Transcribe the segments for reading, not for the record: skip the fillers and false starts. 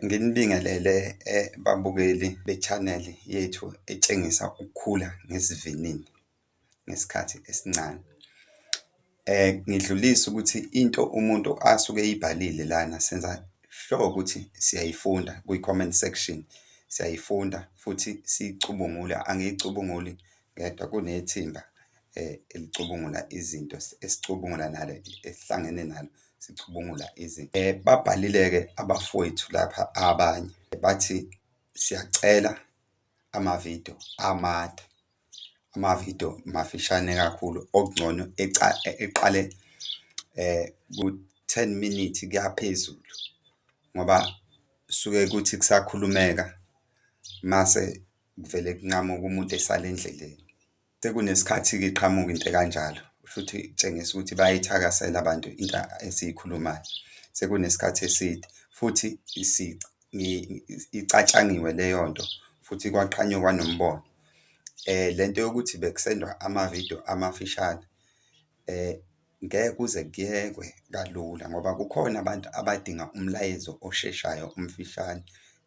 Nginibingelele babukeli be-channel yethu etshengisa ukukhula ngesivinini ngesikhathi esincane. Ngidlulisa ukuthi into umuntu asuke eyibhalile lana senza sure ukuthi siyayifunda kwi-comment section, siyayifunda futhi siyicubungula. Angiyicubunguli ngedwa, kunethimba elicubungula izinto esicubungula nalo, esihlangene nalo sicubungula izinto. Babhalile-ke abafowethu lapha abanye bathi siyacela amavidiyo amade, amavidiyo mafishane kakhulu, okungcono eqale ku-10 minutes kuya phezulu, ngoba suke kuthi kusakhulumeka mase kuvele kunqamuke umuntu esale endleleni. Sekunesikhathi-ke iqhamuka into ekanjalo, futhi kutshengisa ukuthi bayayithakasela abantu into esiyikhulumayo. Sekunesikhathi eside futhi icatshangiwe leyo nto, futhi kwaqhanyukwa nombono. Lento yokuthi bekusendwa amavidiyo amafishane ngeke kuze kuyekwe kalula, ngoba kukhona abantu abadinga umlayezo osheshayo umfishane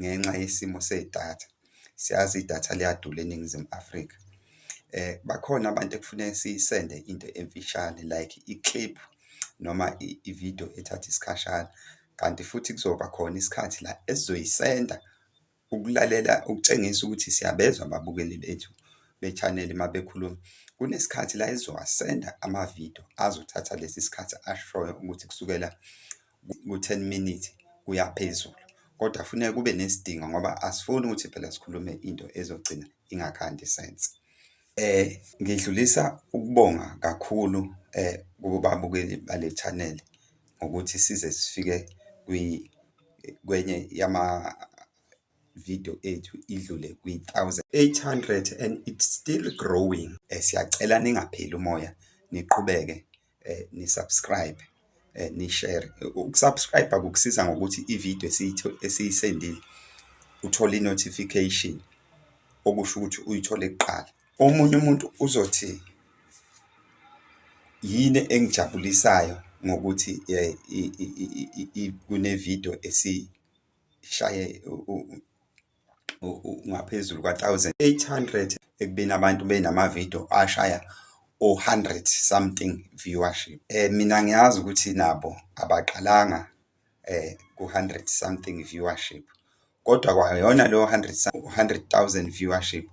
ngenxa yesimo sedatha. Siyazi idatha liyadula eNingizimu Afrika. Bakhona abantu ekufuneka siyisende into emfishane like i-clip noma ividiyo ethatha isikhashana, kanti futhi kuzoba khona isikhathi la esizoyisenda ukulalela, ukutshengisa ukuthi siyabezwa ababukeli bethu be-channel uma bekhuluma. Kunesikhathi la esizowasenda amavidiyo azothatha lesi sikhathi ashoyo ukuthi kusukela ku-10 minutes kuya phezulu, kodwa kufuneka kube nesidingo ngoba asifuni ukuthi phela sikhulume into ezogcina ingakhandi sense. Ngidlulisa ukubonga kakhulu kubabukeli bale channel ngokuthi size sifike kwenye yama-video ethu idlule kwi-1800 and it's still growing. Siyacela ningapheli umoya, niqhubeke ni-subscribe, ni-share. Ukusubscribe kukusiza ngokuthi ividiyo esiyisendile uthole i-notification, okusho ukuthi uyithole kuqala. Omunye umuntu uzothi yini engijabulisayo ngokuthi kunevidiyo esishaye ngaphezulu kwa-1800 ekubeni abantu benamavidiyo ashaya 100 something viewership. Mina ngiyazi ukuthi nabo abaqalanga ku-100 something viewership, kodwa kwayona leyo 100,000 viewership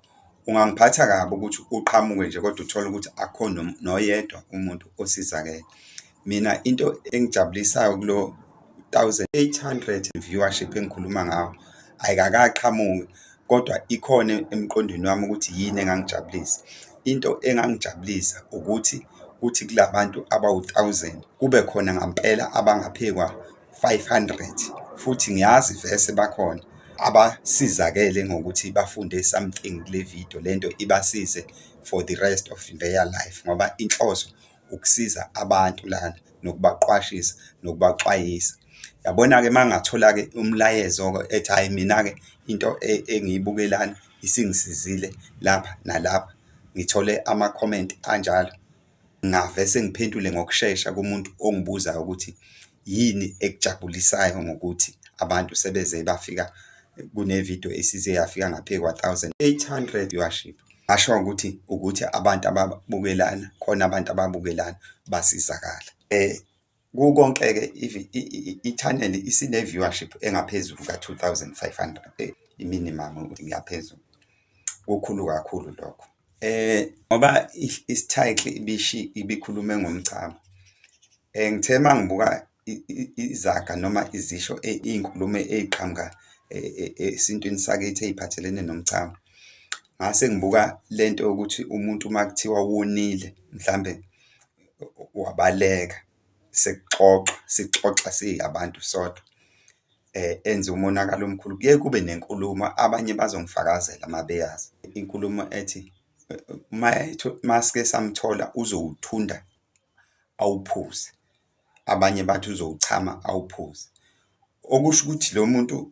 ungangiphatha kabi ukuthi uqhamuke nje kodwa uthole ukuthi akhona noyedwa umuntu osizakele. Mina into engijabulisayo kulo 1800 viewership engikhuluma ngawo ayikakaqhamuki, kodwa ikhona emqondweni wami ukuthi yini engangijabulisa. Into engangijabulisa ukuthi kulabantu abawu-1000 kube khona ngampela abangaphekwa 500, futhi ngiyazi vese bakhona abasizakele ngokuthi bafunde something kule video, lento ibasize for the rest of their life, ngoba inhloso ukusiza abantu lana nokubaqwashisa nokubaxwayisa. Yabona-ke uma ngathola-ke umlayezo ethi hhayi mina-ke into engiyibukelana isingisizile lapha nalapha, ngithole ama-comment anjalo, ngavese ngiphendule ngokushesha kumuntu ongibuzayo ukuthi yini ekujabulisayo ngokuthi abantu sebeze bafika kunevidiyo esize yafika ngaphe kwa-1800 viewership. Ngasho ukuthi abantu ababukelana, khona abantu ababukelana basizakala. Kukonke-ke i-channel isine-viewership engaphezulu ka-2500 i-minimum ukuthi ngaphezulu. Kukhulu kakhulu lokho. Ngoba isi-title ibikhulume ngomchamo. Ngithe uma ngibuka izaga noma izisho iy'nkulumo ey'qhamuka esintwini sakithi ey'phathelene nomchamo, ngase ngibuka lento yokuthi umuntu uma kuthiwa wonile, mhlambe wabaleka, sixoxa singabantu sodwa, enze umonakalo omkhulu, kuye kube nenkulumo abanye bazongifakazela uma beyazi. Inkulumo ethi uma sike samthola uzowuthunda awuphuze, abanye bathi uzowuchama awuphuze. Okusho ukuthi lo muntu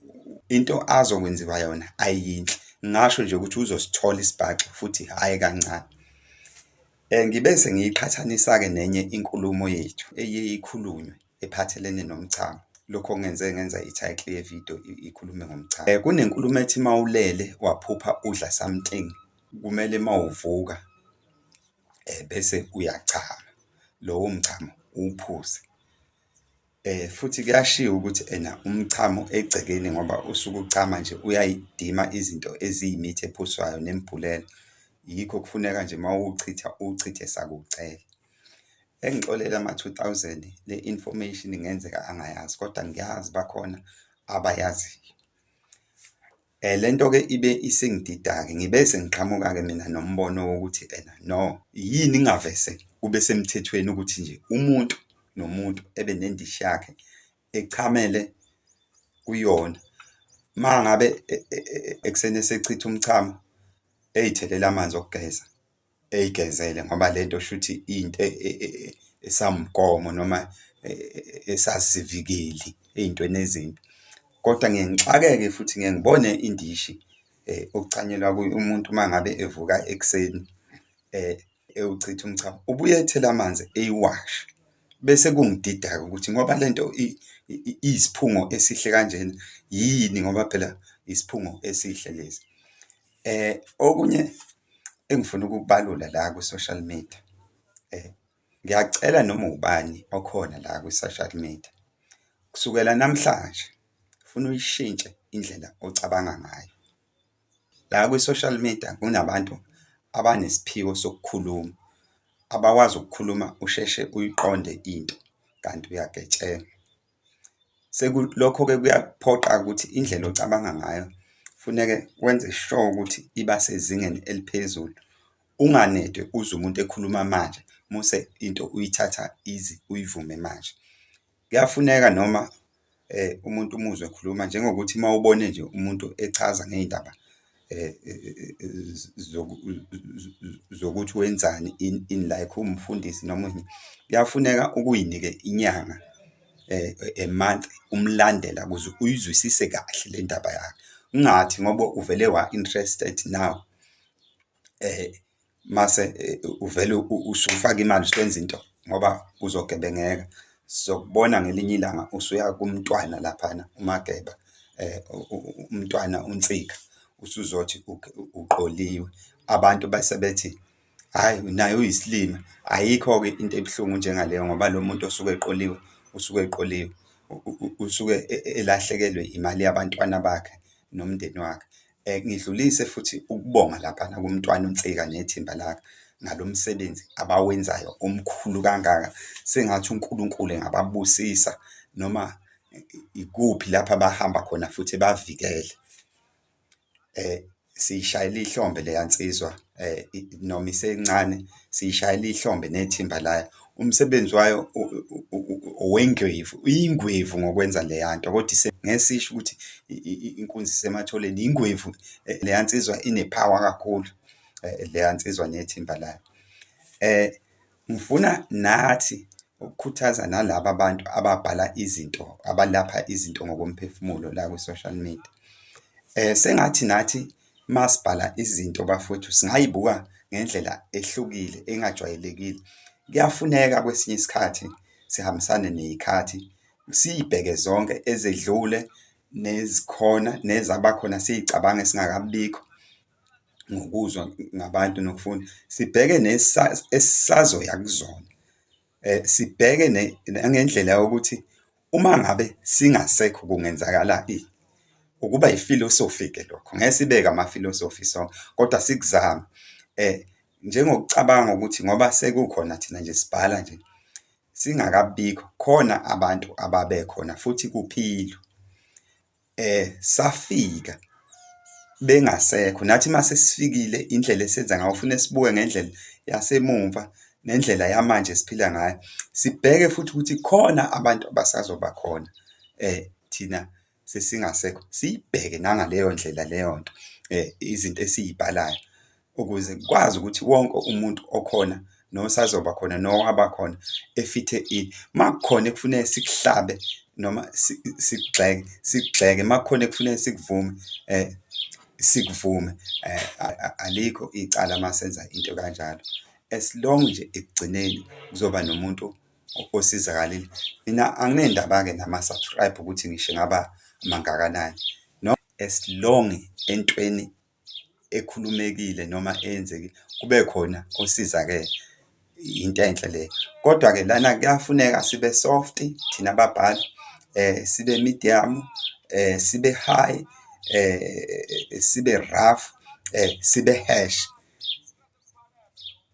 into azokwenziwa yona ayiyinhle, ngasho nje ukuthi uzosithola isibhaxi futhi hhayi kancane. Ngibese ngiyiqhathanisa-ke nenye inkulumo yethu eyikhulunywe ephathelene nomchamo. lokho okungenze ngenza i-title ye-video ikhulume ngomchamo. Kunenkulumo ethi mawulele waphupha udla something, kumele mawuvuka bese uyachama, lowo mchamo uwuphuze. Futhi kuyashiwo ukuthi umchamo egcekeni ngoba usuke uchama nje uyayidima izinto eziyimithi ephuswayo nemibhulelo. Yikho kufuneka nje mawuchitha uchithe sakucela. Engixolela ama-2000 le information ingenzeka angayazi, kodwa ngiyazi bakhona abayaziyo. Lento-ke ibe isengidida-ke, ngibe sengiqhamuka-ke mina nombono wokuthi no, yini ingavese kube semthethweni ukuthi nje umuntu nomuntu ebe nendishi yakhe echamele kuyona. Uma ngabe ekuseni esechitha umchamo, ey'thelela amanzi okugeza, ey'gezele ngoba lento shuthi into esamgomo noma esasivikeli ey'ntweni ezimbi. Kodwa ngiye ngixakeke futhi ngiye ngibone indishi okuchanyelwa kuyo umuntu uma ngabe evuka ekuseni ewuchitha umchamo, ubuye ethele amanzi eyiwashe. Bese kungidida-ke ukuthi ngoba lento iyisiphungo esihle kanjena, yini ngoba phela isiphungo esihle lesi. Okunye engifuna ukukubalula la kwi-social media, ngiyacela noma ubani okhona la kwi-social media, kusukela namhlanje funa uyishintshe indlela ocabanga ngayo. La kwi-social media kunabantu abanesiphiwo sokukhuluma, abakwazi ukukhuluma usheshe uyiqonde into kanti uyagetshelwa. Lokho-ke kuyakuphoqa ukuthi indlela ocabanga ngayo funeke wenze sure ukuthi iba sezingeni eliphezulu. Unganedwe uzwe umuntu ekhuluma manje muse into uyithatha easy uyivume manje. Kuyafuneka noma umuntu umuzwe ekhuluma, njengokuthi uma ubone nje umuntu echaza ngey'ndaba zokuthi wenzani in like uwumfundisi noma kuyafuneka ukuyinike inyanga, a month, umlandela ukuze uyizwisise kahle le ndaba yakhe. Ungathi ngoba uvele wa-interested now mase uvele usufaka imali usukwenza into ngoba uzogebengeka. Sizokubona ngelinye ilanga usuya kumntwana laphana uMageba, umntwana uNtsika, usuzothi uqoliwe. Abantu bese bethi hhayi naye uyisilima. Ayikho-ke into ebuhlungu njengaleyo ngoba lo muntu osuke eqoliwe usuke elahlekelwe imali yabantwana bakhe nomndeni wakhe. Ngidlulise futhi ukubonga laphana kumntwana uNtsika nethimba lakhe ngalo msebenzi abawenzayo omkhulu kangaka. Sengathi uNkulunkulu engababusisa noma ikuphi lapha abahamba khona futhi bavikele. Siyishayela ihlombe leya nsizwa noma isencane, siyishayela ihlombe nethimba layo. Umsebenzi wayo owengwevu, iyingwevu ngokwenza leya nto, kodwa ngesisho ukuthi inkunzi isematholeni, ingwevu. Leya nsizwa ine-power kakhulu, leya nsizwa nethimba layo. Ngifuna nathi ukukhuthaza nalaba abantu ababhala izinto, abalapha izinto ngokomphefumulo la kwi-social media. Sengathi nathi masibhala izinto bafowethu singayibuka ngendlela ehlukile, engajwayelekile. Kuyafuneka kwesinye isikhathi sihambisane ney'khathi, siy'bheke zonke ezedlule nezikhona nezabakhona, siy'cabange singakabibikho ngokuzwa ngabantu nokufunda. Sibheke esisazoya kuzona. Sibheke nangendlela yokuthi uma ngabe singasekho kungenzakala ini. Ukuba ifilosofi-ke lokho, ngeke sibeke amafilosofi sonke, kodwa sikuzame. Njengokucabanga ukuthi ngoba sekukhona thina nje sibhala nje singakabikho, khona abantu ababekhona futhi kuphilwa. Safika bengasekho, nathi mase sifikile indlela esenza ngayo ufune sibuke ngendlela yasemumva nendlela yamanje esiphila ngayo. Sibheke futhi ukuthi khona abantu abasazoba khona thina sesingasekho, siyibheke nangaleyo ndlela leyo nto, izinto esiy'bhalayo, ukuze kukwazi ukuthi wonke umuntu okhona nosazoba khona nowaba khona efithe ini. Uma kukhona ekufuneka sikuhlabe noma sikugxeke, uma kukhona ekufuneka sikuvume, sikuvume. Alikho icala uma senza into kanjalo, as long nje ekugcineni kuzoba nomuntu osizakalile. Mina anginendaba-ke nama-subscribe ukuthi ngisho ngaba mangakanani, as long entweni ekhulumekile noma eyenzekile kube khona osizakele, into enhle leyo. Kodwa-ke lana kuyafuneka sibe soft thina ababhali, sibe medium, sibe high, sibe rough, sibe harsh,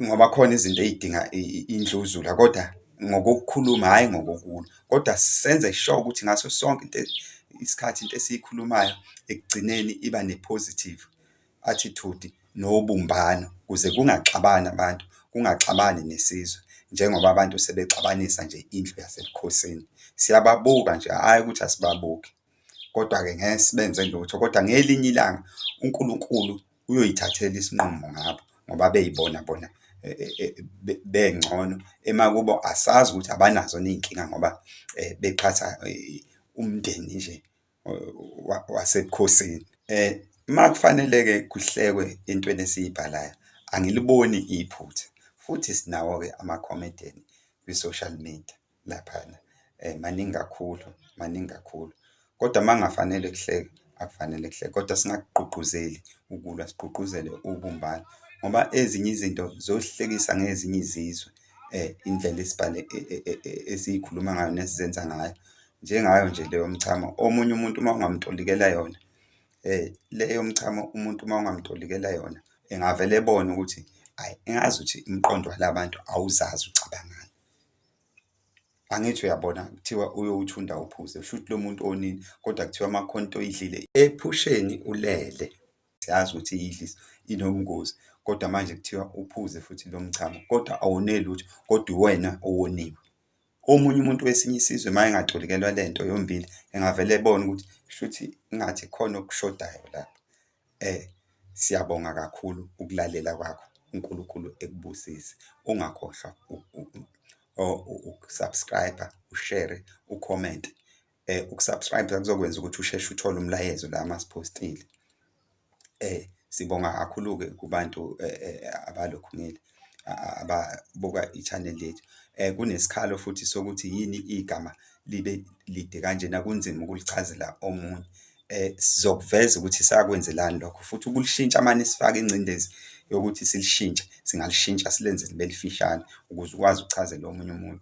ngoba khona izinto ey'dinga indluzula, kodwa ngokokukhuluma, hhayi ngokokulwa. Kodwa senze sure ukuthi ngaso sonke isikhathi into esiyikhulumayo ekugcineni iba ne-positive attitude nobumbano, ukuze kungaxabani abantu, kungaxabani nesizwe, njengoba abantu sebexabanisa nje indlu yasebukhosini. Siyababuka nje, hhayi ukuthi asibabuki, kodwa-ke ngeke sibenze lutho. Kodwa ngelinye ilanga uNkulunkulu uyoyithathela isinqumo ngabo, ngoba bey'bona bona bengcono. Emakubo asazi ukuthi abanazo n'iy'nkinga ngoba beqhatha umndeni nje wasebukhosini. Uma kufanele-ke kuhlekwe entweni esiyibhalayo, angiliboni iphutha. Futhi sinawo-ke ama-comedian kwi-social media laphana, maningi kakhulu, maningi kakhulu. Kodwa uma kungafanele kuhlekwe, akufanele kuhlekwe, kodwa singakugqugquzeli ukulwa, sigqugquzele ubumbano, ngoba ezinye izinto zosihlekisa ngezinye izizwe, indlela esiyikhuluma ngayo nesizenza ngayo, njengayo nje leyo mchamo. Omunye umuntu uma ungamtolikela yona, leyo mchamo, umuntu uma ungamtolikela yona, engavele ebone ukuthi, hhayi, engazuthi imiqondo wala bantu awuzazi ucabangani. Angithi uyabona, kuthiwa uyothunda uphuze, kusho ukuthi lo muntu onile, kodwa kuthiwa uma kukhona into oyidlile ephusheni ulele. Siyazi ukuthi iyidliso inobungozi, kodwa manje kuthiwa uphuze futhi lo mchamo, kodwa awoneli lutho, kodwa uwena owoniwe. Omunye umuntu wesinye isizwe uma engatolikelwa le nto yombili, engavele ebone ukuthi kushuthi ingathi khona okushodayo lapha. Siyabonga kakhulu ukulalela kwakho, uNkulunkulu ekubusise. Ungakhohlwa ukusubscribe-a, ushere, ukhomente. Ukusubscribe-a kuzokwenza ukuthi usheshe uthole umlayezo la masiphostile. Sibonga kakhulu-ke kubantu abalokhungile ababuka i-channel yethu. Kunesikhalo futhi sokuthi yini igama libe lide kanjena, kunzima ukulichazela omunye. Sizokuveza ukuthi sakwenzelani lokho, futhi ukulishintsha mane sifake ingcindezi yokuthi silishintshe, singalishintsha silenze libe lifishane ukuze ukwazi ukuchazela omunye umuntu.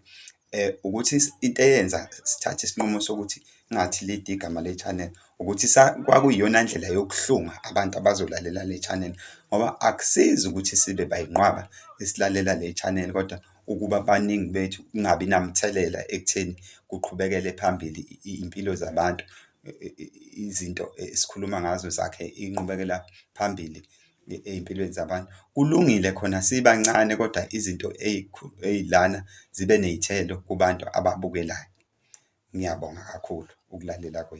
Ukuthi into eyenza sithathe isinqumo sokuthi ingathi lide igama le-channel, ukuthi kwakuyiyona ndlela yokuhlunga abantu abazolalela le-channel, ngoba akusizi ukuthi sibe bayinqwaba esilalela le-channel, kodwa ukuba baningi bethu kungabi namthelela ekutheni kuqhubekele phambili iy'mpilo zabantu, izinto esikhuluma ngazo zakhe inqubekela phambili ey'mpilweni zabantu. Kulungile khona sibancane, kodwa izinto ey'lana zibe ney'thelo kubantu ababukelayo. Ngiyabonga kakhulu ukulalela kwenu.